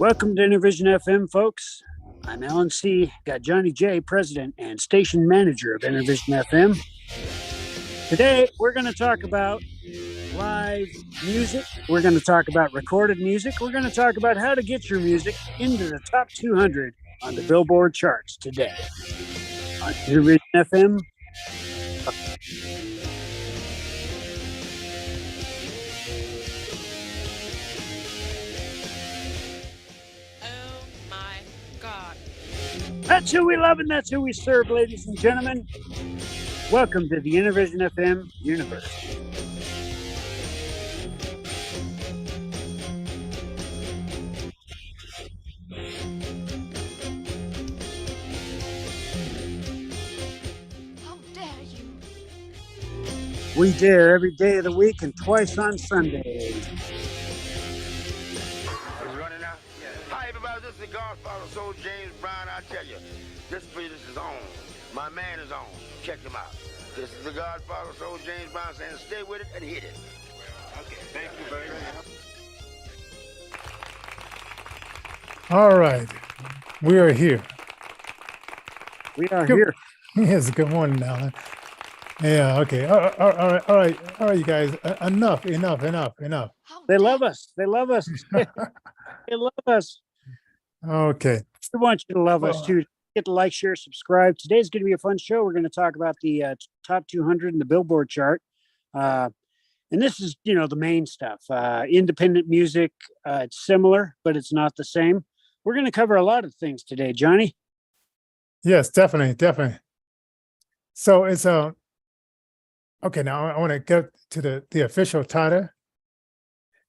Welcome to Intervision FM, folks. I'm Alan C. Got Johnnie J, president and station manager of Intervision FM. Today, we're going to talk about live music. We're going to talk about recorded music. We're going to talk about how to get your music into the top 200 on the Billboard charts today on Intervision FM. That's who we love and that's who we serve, ladies and gentlemen. Welcome to the Intervision FM universe. How dare you? We dare every day of the week and twice on Sunday. Hi, everybody. This is the Godfather Soul James Brown. I tell you, this business is on. My man is on. Check him out. This is the Godfather Soul James Brown saying stay with it and hit it. Okay, thank you very much. All right. We are here. We are here. Yes, good morning, Alan. Yeah, okay. All right, you guys. Enough. How They dare love us. They love us. They love us. Okay. We want you to love us too. Hit the like, share, subscribe. Today's going to be a fun show. We're going to talk about the top 200 in the Billboard chart. And this is, the main stuff. Independent music, it's similar, but it's not the same. We're going to cover a lot of things today, Johnny. Yes, definitely. So it's okay, now I want to get to the official title.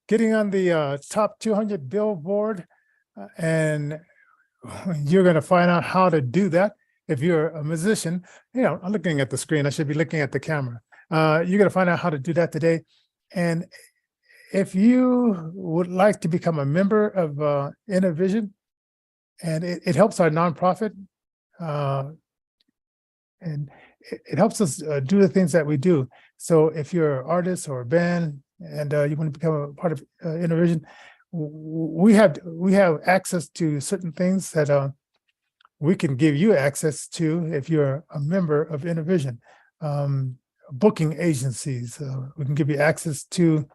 Getting on the top 200 Billboard, and you're going to find out how to do that. If you're a musician, I'm looking at the screen. I should be looking at the camera. You're going to find out how to do that today. And if you would like to become a member of Intervision, and it helps our nonprofit, and it helps us do the things that we do. So if you're an artist or a band and you want to become a part of Intervision, we have access to certain things that we can give you access to if you're a member of Intervision. Booking agencies, we can give you access to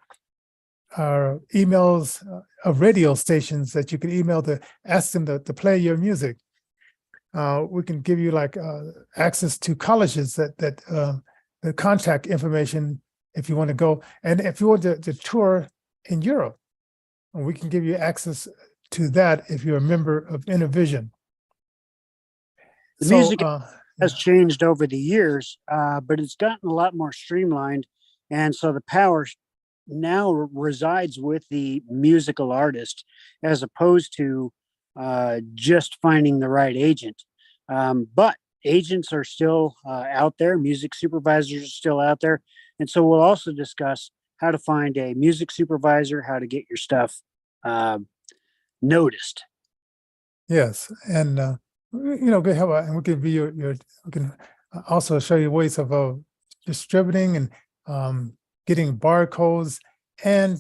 our emails of radio stations that you can email to ask them to play your music. We can give you access to colleges that the contact information if you want to go, and if you want to tour in Europe, we can give you access to that if you're a member of Intervision. The music has changed over the years, but it's gotten a lot more streamlined. And so the power now resides with the musical artist as opposed to just finding the right agent. But agents are still out there. Music supervisors are still out there. And so we'll also discuss how to find a music supervisor, how to get your stuff noticed. Yes, and good help, and we can be we can also show you ways of distributing and getting barcodes and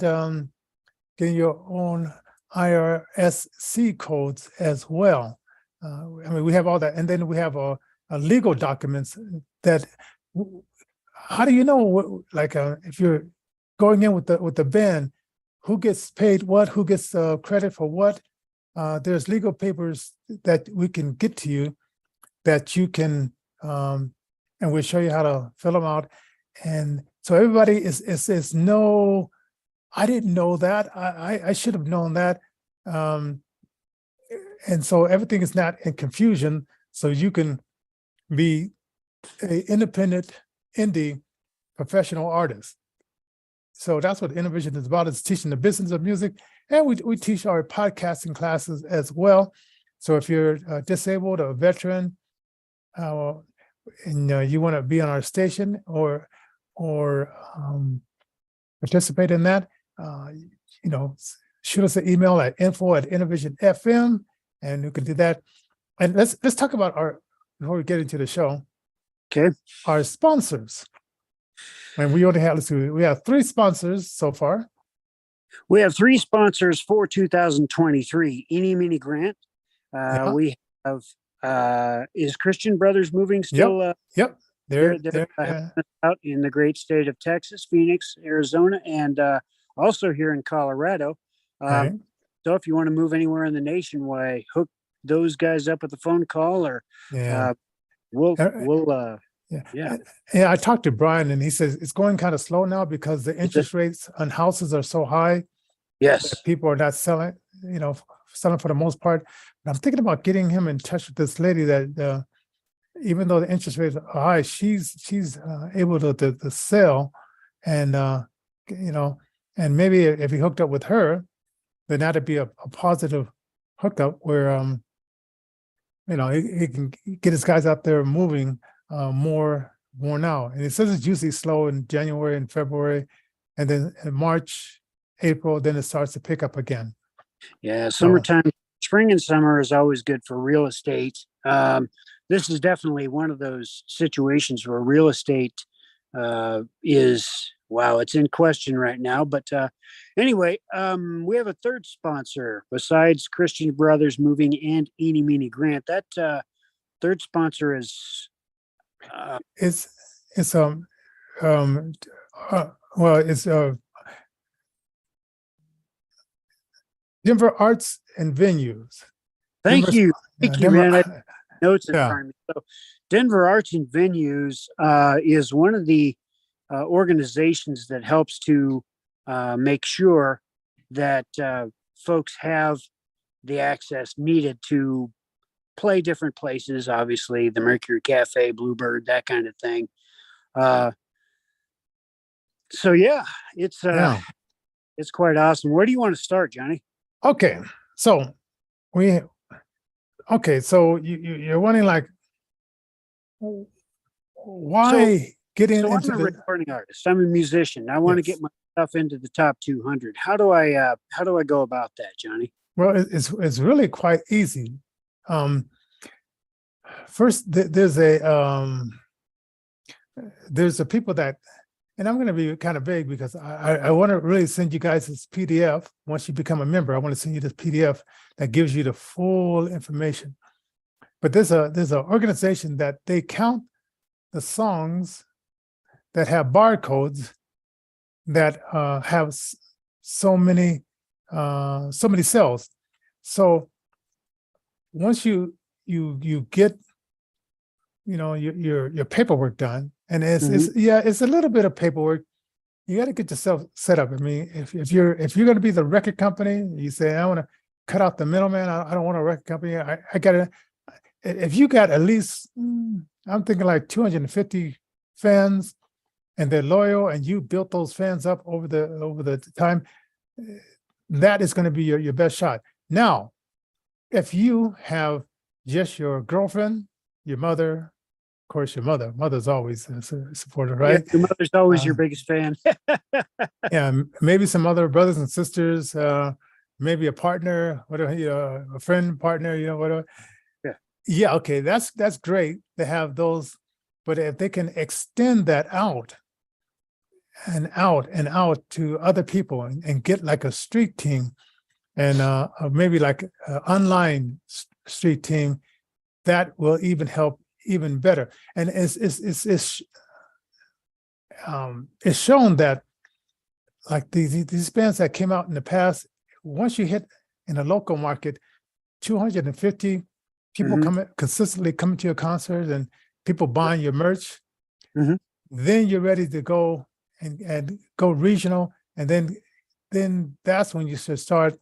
getting your own IRSC codes as well. We have all that, and then we have a legal documents that. How do you know? If you're going in with the band, who gets paid what? Who gets credit for what? There's legal papers that we can get to you that you can, and we'll show you how to fill them out. And so everybody is no. I didn't know that. I should have known that. And so everything is not in confusion. So you can be an independent indie professional artist. So that's what Intervision is about. It's teaching the business of music, and we teach our podcasting classes as well. So if you're disabled or a veteran, and you want to be on our station or participate in that, shoot us an email at info@intervision.fm, and you can do that. And let's talk about before we get into the show. Okay. Our sponsors. And we only have, we have 3 sponsors so far. We have three sponsors for 2023. Eeny, Meeny, Grant. Yeah. We have is Christian Brothers Moving Yep. still? Yep. They're They're helping us out in the great state of Texas, Phoenix, Arizona, and also here in Colorado. right. So if you want to move anywhere in the nation, why hook those guys up with a phone call, or Yeah. we'll Yeah. yeah. Yeah. I talked to Brian and he says it's going kind of slow now because the interest rates on houses are so high Yes. that people are not selling, selling for the most part. But I'm thinking about getting him in touch with this lady that even though the interest rates are high, she's able to sell, and and maybe if he hooked up with her, then that'd be a positive hookup where he can get his guys out there moving more now. And it says it's usually slow in January and February, and then in March, April, then it starts to pick up again. Yeah, summertime, spring and summer is always good for real estate. This is definitely one of those situations where real estate it's in question right now. But anyway, we have a third sponsor besides Christian Brothers Moving and Eeny Meeny Grant. That third sponsor is It's Denver Arts and Venues. Thank you, man. I notes in Yeah. front of me. So, Denver Arts and Venues is one of the organizations that helps to make sure that folks have the access needed to play different places. Obviously, the Mercury Cafe, Bluebird, that kind of thing. So yeah, it's quite awesome. Where do you want to start, Johnny? Okay, so you're wondering like why get into I'm a recording artist. I'm a musician. I want to get my stuff into the top 200. How do I go about that, Johnny? Well, it's really quite easy. First, there's a people that, and I'm going to be kind of vague because I want to really send you guys this PDF. Once you become a member, I want to send you this PDF that gives you the full information. But there's an organization that they count the songs that have barcodes that have so many cells. So once you get your paperwork done, and it's a little bit of paperwork. You got to get yourself set up. I mean, if you're going to be the record company, you say I want to cut out the middleman. I don't want a record company. I got to. If you got at least, I'm thinking like 250 fans, and they're loyal, and you built those fans up over the time, that is going to be your best shot. Now, if you have just your girlfriend, your mother, of course, your mother's always a supporter, right? Yeah, your mother's always your biggest fan. Yeah, maybe some other brothers and sisters, maybe a partner, whatever, a friend, partner, whatever. Yeah, okay, that's great to have those, but if they can extend that out and out to other people and get like a street team and maybe like an online street team, that will even help even better. And it's shown that like these bands that came out in the past, once you hit in a local market, 250 people consistently coming to your concert and people buying your merch, then you're ready to go and go regional, and then that's when you should start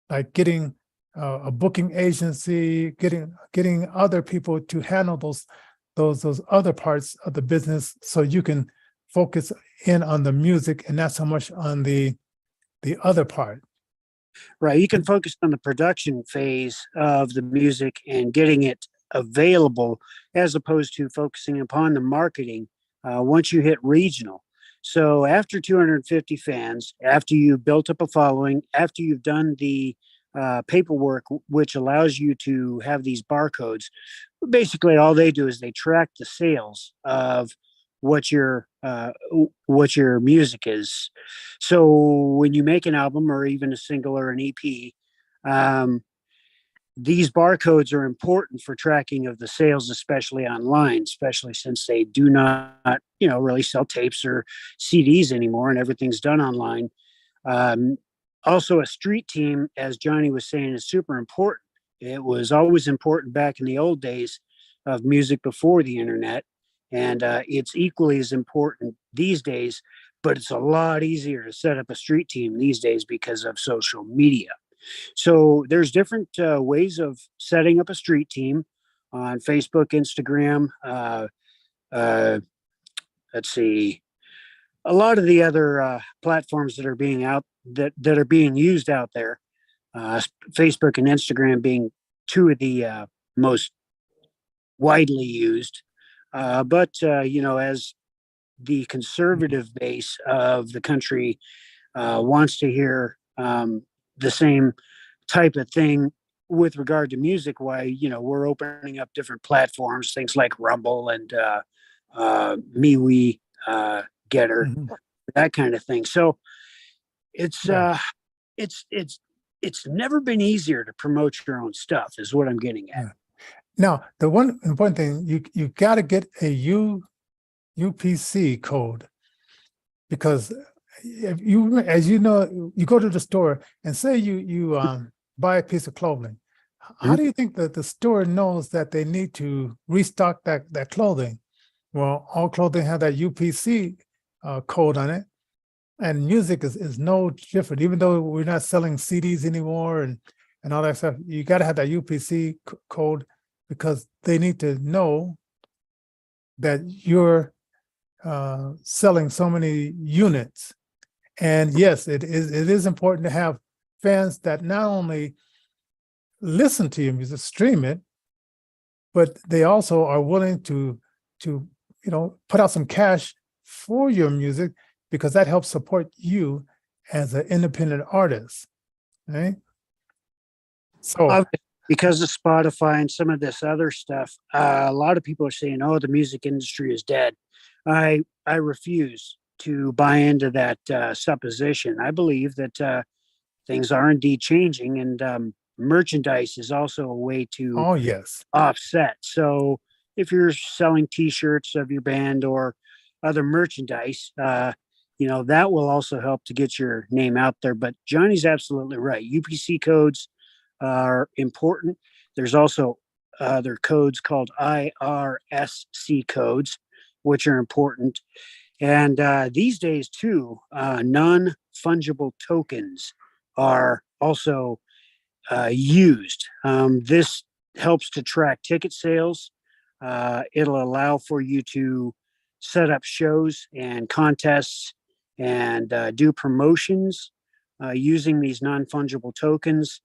like getting a booking agency, getting other people to handle those other parts of the business, so you can focus in on the music and not so much on the other part. Right. You can focus on the production phase of the music and getting it available, as opposed to focusing upon the marketing once you hit regional. So after 250 fans, after you've built up a following, after you've done the paperwork, which allows you to have these barcodes, basically all they do is they track the sales of what your what your music is. So when you make an album or even a single or an EP, these barcodes are important for tracking of the sales, especially online, especially since they do not, really sell tapes or CDs anymore, and everything's done online. Um, Also, a street team, as Johnny was saying, is super important. It was always important back in the old days of music before the internet, and it's equally as important these days. But it's a lot easier to set up a street team these days because of social media. So there's different ways of setting up a street team on Facebook, Instagram. Uh, let's see, a lot of the other platforms that are that are being used out there. Facebook and Instagram being two of the most widely used. But as the conservative base of the country wants to hear the same type of thing with regard to music, why we're opening up different platforms, things like Rumble and MeWe, Getter, Mhm. that kind of thing. So it's Yeah. it's never been easier to promote your own stuff, is what I'm getting at. Yeah. Now, the one important thing, you got to get a UPC code, because if you, as you know, you go to the store and say you buy a piece of clothing. How do you think that the store knows that they need to restock that clothing? Well, all clothing have that UPC code on it, and music is no different. Even though we're not selling CDs anymore and all that stuff, you got to have that UPC code, because they need to know that you're selling so many units. And yes, it is important to have fans that not only listen to your music, stream it, but they also are willing to put out some cash for your music, because that helps support you as an independent artist, right? So Because of Spotify and some of this other stuff, a lot of people are saying, "Oh, the music industry is dead." I refuse to buy into that supposition. I believe that things are indeed changing, and merchandise is also a way to oh yes. offset. So if you're selling T-shirts of your band or other merchandise, that will also help to get your name out there. But Johnny's absolutely right. UPC codes are important. There's also other codes called IRSC codes, which are important. And these days, too, non-fungible tokens are also used. This helps to track ticket sales. It'll allow for you to set up shows and contests and do promotions using these non-fungible tokens.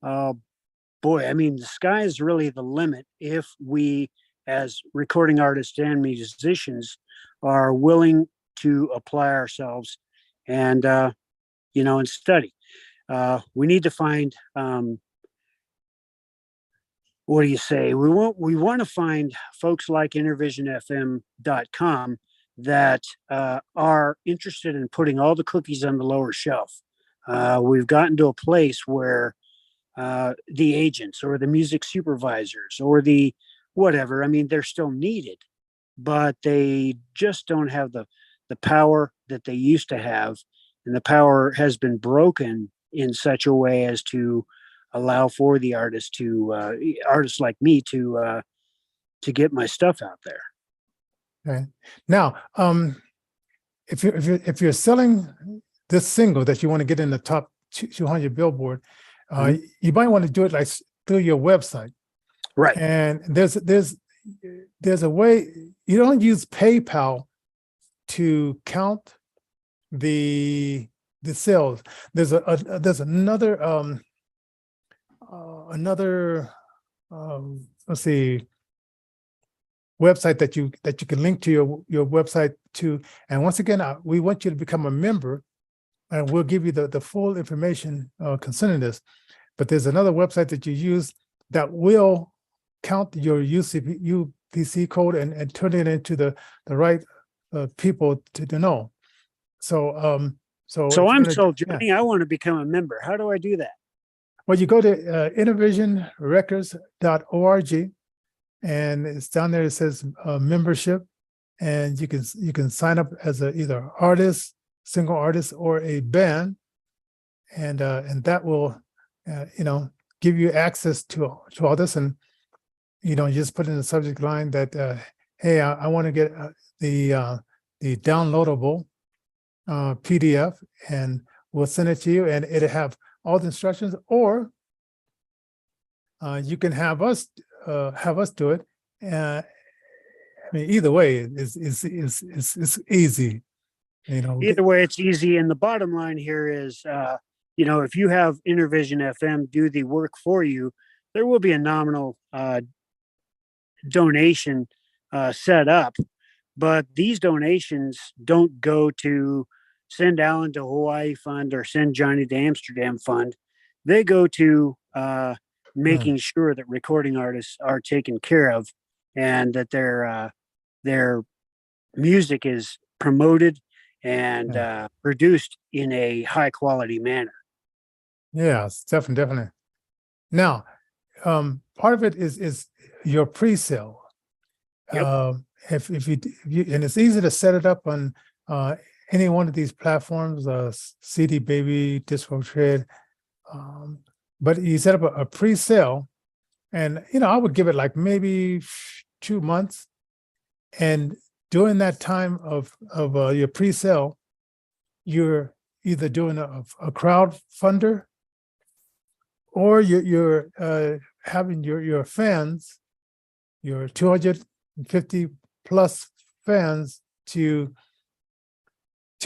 Boy, I mean, the sky is really the limit if we, as recording artists and musicians, are willing to apply ourselves and and study. We need to find what do you say? We want to find folks like InnervisionFM.com that are interested in putting all the cookies on the lower shelf. We've gotten to a place where the agents or the music supervisors or the whatever, I mean, they're still needed, but they just don't have the power that they used to have, and the power has been broken in such a way as to allow for the artists like me to get my stuff out there. Okay. Now, if you're selling this single that you want to get in the top 200 Billboard, you might want to do it like through your website. Right. And there's a way. You don't use PayPal to count the sales. There's another let's see, website that you can link to your website to. And once again, we want you to become a member, and we'll give you the full information concerning this. But there's another website that you use that will count your UPC code and turn it into the right people to know. So So if you I'm wanna- sold, yeah. Johnny. I want to become a member. How do I do that? Well, you go to innovationrecords.org, and it's down there. It says membership, and you can sign up as a either artist, single artist, or a band, and that will give you access to all this. And you just put in the subject line that hey, I want to get the downloadable PDF, and we'll send it to you, and it'll have all the instructions, or you can have us do it. I mean, either way is easy. Either way, it's easy. And the bottom line here is, if you have Intervision FM do the work for you, there will be a nominal donation set up. But these donations don't go to send Alan to Hawaii Fund or send Johnny to Amsterdam Fund. They go to making sure that recording artists are taken care of, and that their music is promoted and produced in a high quality manner. Yes, definitely. Now, part of it is your pre-sale. Yep. If you and it's easy to set it up on any one of these platforms, CD Baby, DistroKid, but you set up a pre-sale, and I would give it like maybe 2 months, and during that time of your pre-sale, you're either doing a crowdfunder, or you're having your fans, your 250 plus fans, to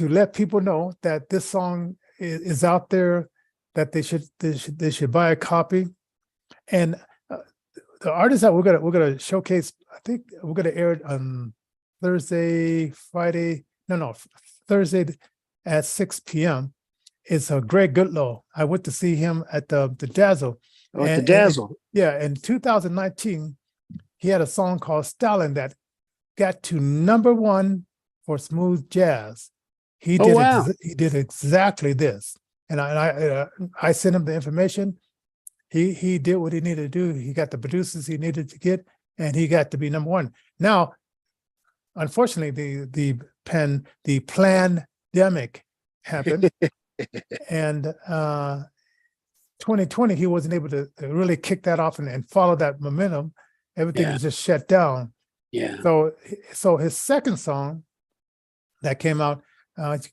let people know that this song is out there, that they should buy a copy. And the artists that we're gonna showcase, I think we're gonna air it on Thursday at 6 p.m. It's Greg Goodlow. I went to see him at the Dazzle. The Dazzle. In 2019, he had a song called Stalin that got to #1 for smooth jazz. He did exactly this, and I sent him the information. He did what he needed to do. He got the producers he needed to get, and he got to be #1. Now, unfortunately, the pandemic happened, and 2020 he wasn't able to really kick that off and follow that momentum. Everything was just shut down. Yeah. So his second song that came out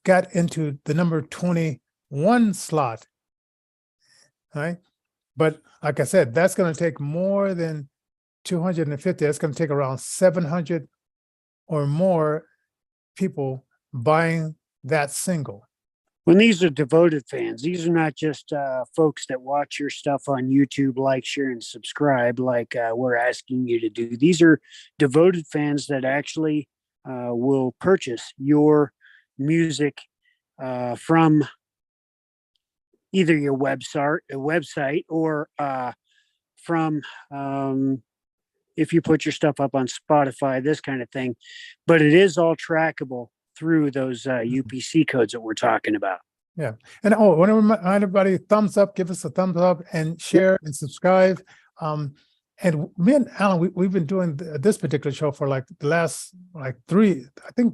got into the number 21 slot. Right. But like I said, that's going to take more than 250. That's going to take around 700 or more people buying that single. When these are devoted fans, these are not just folks that watch your stuff on YouTube, like, share, and subscribe, like we're asking you to do. These are devoted fans that actually will purchase your music from either your website or from if you put your stuff up on Spotify, this kind of thing. But it is all trackable through those UPC codes that we're talking about. Yeah. And I want to remind everybody, thumbs up, give us a thumbs up, and share and subscribe. And me and Alan, we've been doing this particular show for like the last 3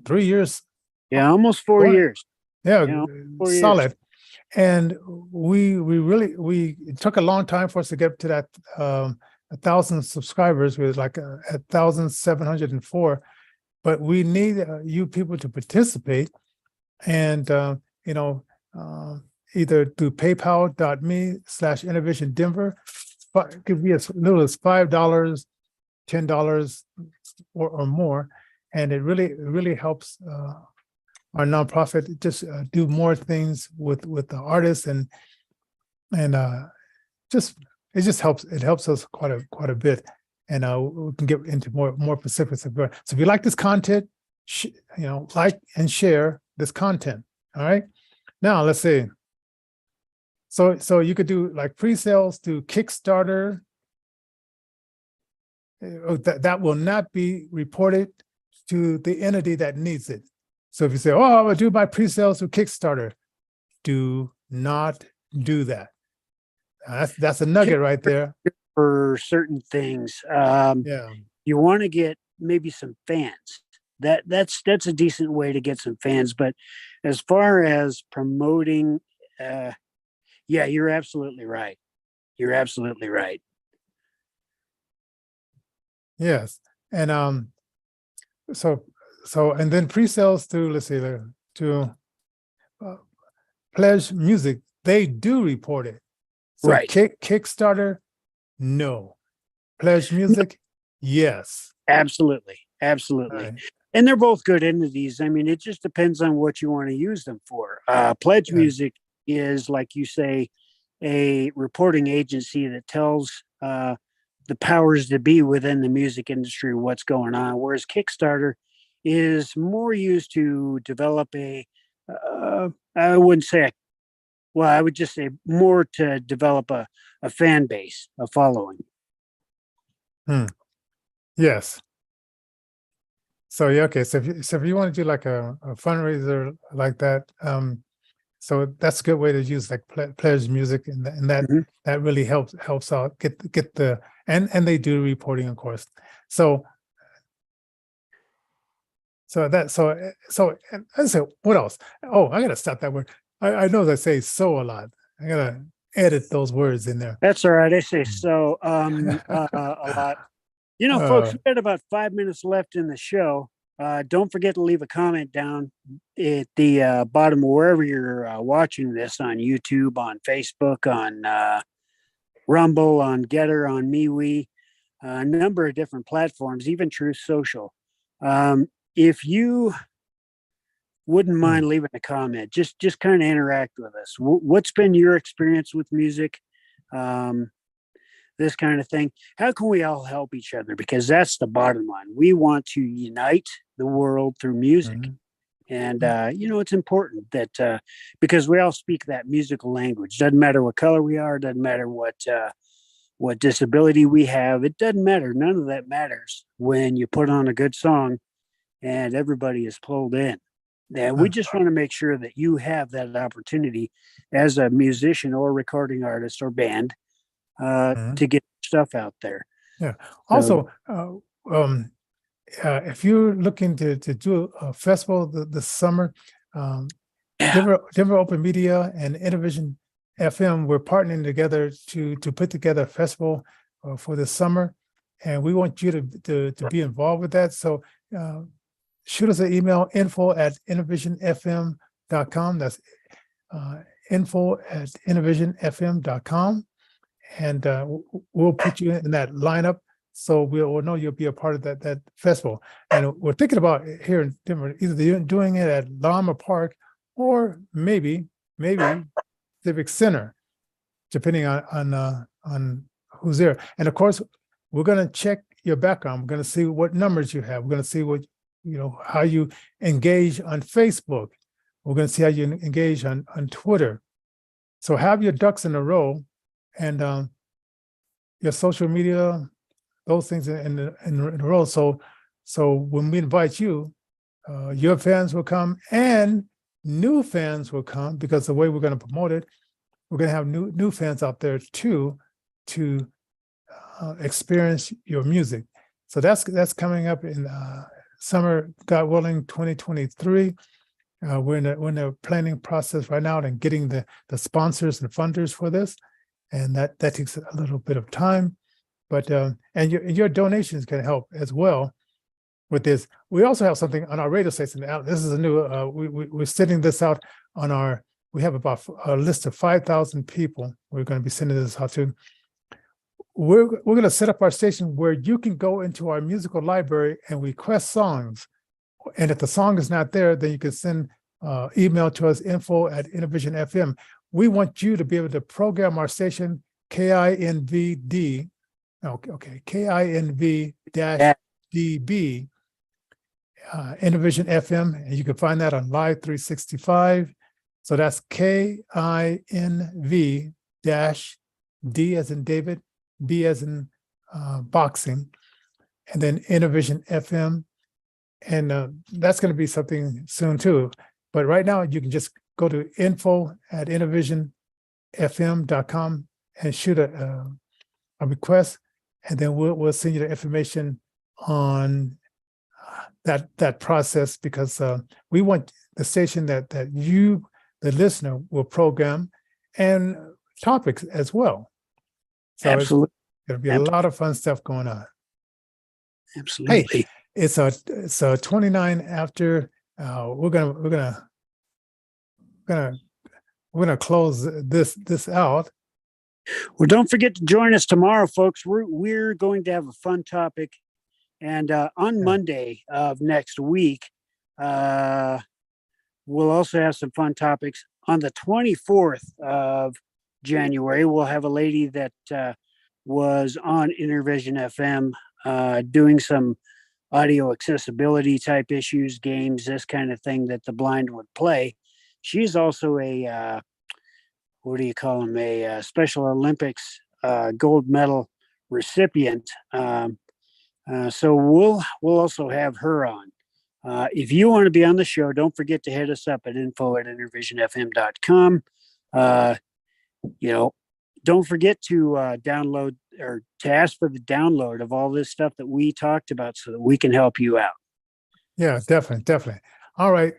years. Yeah, almost 4 years. Yeah, 4 solid. years. And it took a long time for us to get to that 1,000 subscribers. We were like 1,704. But we need you people to participate, and either through paypal.me/InnovationDenver. It could be as little as $5, $10, or more, and it really helps our nonprofit just do more things with the artists, and it just helps. It helps us quite a bit. And we can get into more specifics. So if you like this content, like and share this content. All right. Now let's see. So you could do like pre-sales through Kickstarter. That will not be reported to the entity that needs it. So if you say, oh, I'm gonna do my pre-sales through Kickstarter, do not do that. That's a nugget right there. For certain things. Yeah. You want to get maybe some fans. That's a decent way to get some fans. But as far as promoting, yeah, you're absolutely right. You're absolutely right. Yes. And so and then pre-sales through, let's see, to Pledge Music, they do report it. So Right. Kickstarter, no. Pledge Music, yes. Absolutely. Absolutely. Right. And they're both good entities. I mean, it just depends on what you want to use them for. Pledge Yeah. Music is, like you say, a reporting agency that tells the powers that be within the music industry what's going on, whereas Kickstarter is more used to develop I wouldn't say, well, I would just say more to develop a fan base, a following. Yes. So yeah, okay. So if you want to do like a fundraiser like that, so that's a good way to use like Pledge Music, and that Mhm. that really helps out get the and they do reporting, of course. So and I say, what else? Oh, I gotta stop that word. I know that say so a lot. I gotta edit those words in there. That's all right. I say so a lot. You know, folks, we've got about 5 minutes left in the show. Don't forget to leave a comment down at the bottom of wherever you're watching this, on YouTube, on Facebook, on Rumble, on Getter, on MeWe, a number of different platforms, even Truth Social. If you wouldn't mind leaving a comment, just kind of interact with us. What's been your experience with music? This kind of thing. How can we all help each other? Because that's the bottom line. We want to unite the world through music. And, you know, it's important that because we all speak that musical language. Doesn't matter what color we are, doesn't matter what disability we have. It doesn't matter. None of that matters when you put on a good song and everybody is pulled in. And we just want to make sure that you have that opportunity as a musician or recording artist or band to get stuff out there. Yeah. Also, if you're looking to do a festival this summer, Denver Open Media and Innovision FM, we're partnering together to put together a festival for this summer, and we want you to be involved with that. So shoot us an email, info@innovisionfm.com. That's info@innovisionfm.com. And we'll put you in that lineup, so we'll know you'll be a part of that festival. And we're thinking about here in Denver, either doing it at Lama Park or maybe Civic Center, depending on who's there. And of course, we're going to check your background. We're going to see what numbers you have. We're going to see what how you engage on Facebook. We're going to see how you engage on Twitter. So have your ducks in a row. And your social media, those things in a row. So when we invite you, your fans will come and new fans will come, because the way we're going to promote it, we're going to have new fans out there too to experience your music. So that's coming up in summer, God willing, 2023. We're in the planning process right now and getting the sponsors and funders for this. And that takes a little bit of time, but and your donations can help as well with this. We also have something on our radio station. This is a new. We're sending this out on our. We have about a list of 5,000 people. We're going to be sending this out to. We're going to set up our station where you can go into our musical library and request songs, and if the song is not there, then you can send email to us, info@innovisionfm. We want you to be able to program our station, KINVD, KINV-DB, Innovision FM, and you can find that on Live 365. So that's KINV-D as in David, B as in boxing, and then Innovision FM. And that's going to be something soon too. But right now you can just go to info@innovationfm.com and shoot a request, and then we'll send you the information on that process, because we want the station that you, the listener, will program, and topics as well. So Absolutely. There'll be a lot of fun stuff going on. Absolutely. Hey, it's 29 after. We're gonna close this out. Well, don't forget to join us tomorrow, folks. We're going to have a fun topic, and on Monday of next week, we'll also have some fun topics. On the 24th of January, we'll have a lady that was on Intervision FM doing some audio accessibility type issues, games, this kind of thing that the blind would play. She's also a what do you call them? A Special Olympics gold medal recipient. So we'll also have her on. If you want to be on the show, don't forget to hit us up at info@intervisionfm.com. Don't forget to download or to ask for the download of all this stuff that we talked about so that we can help you out. Yeah, definitely. All right.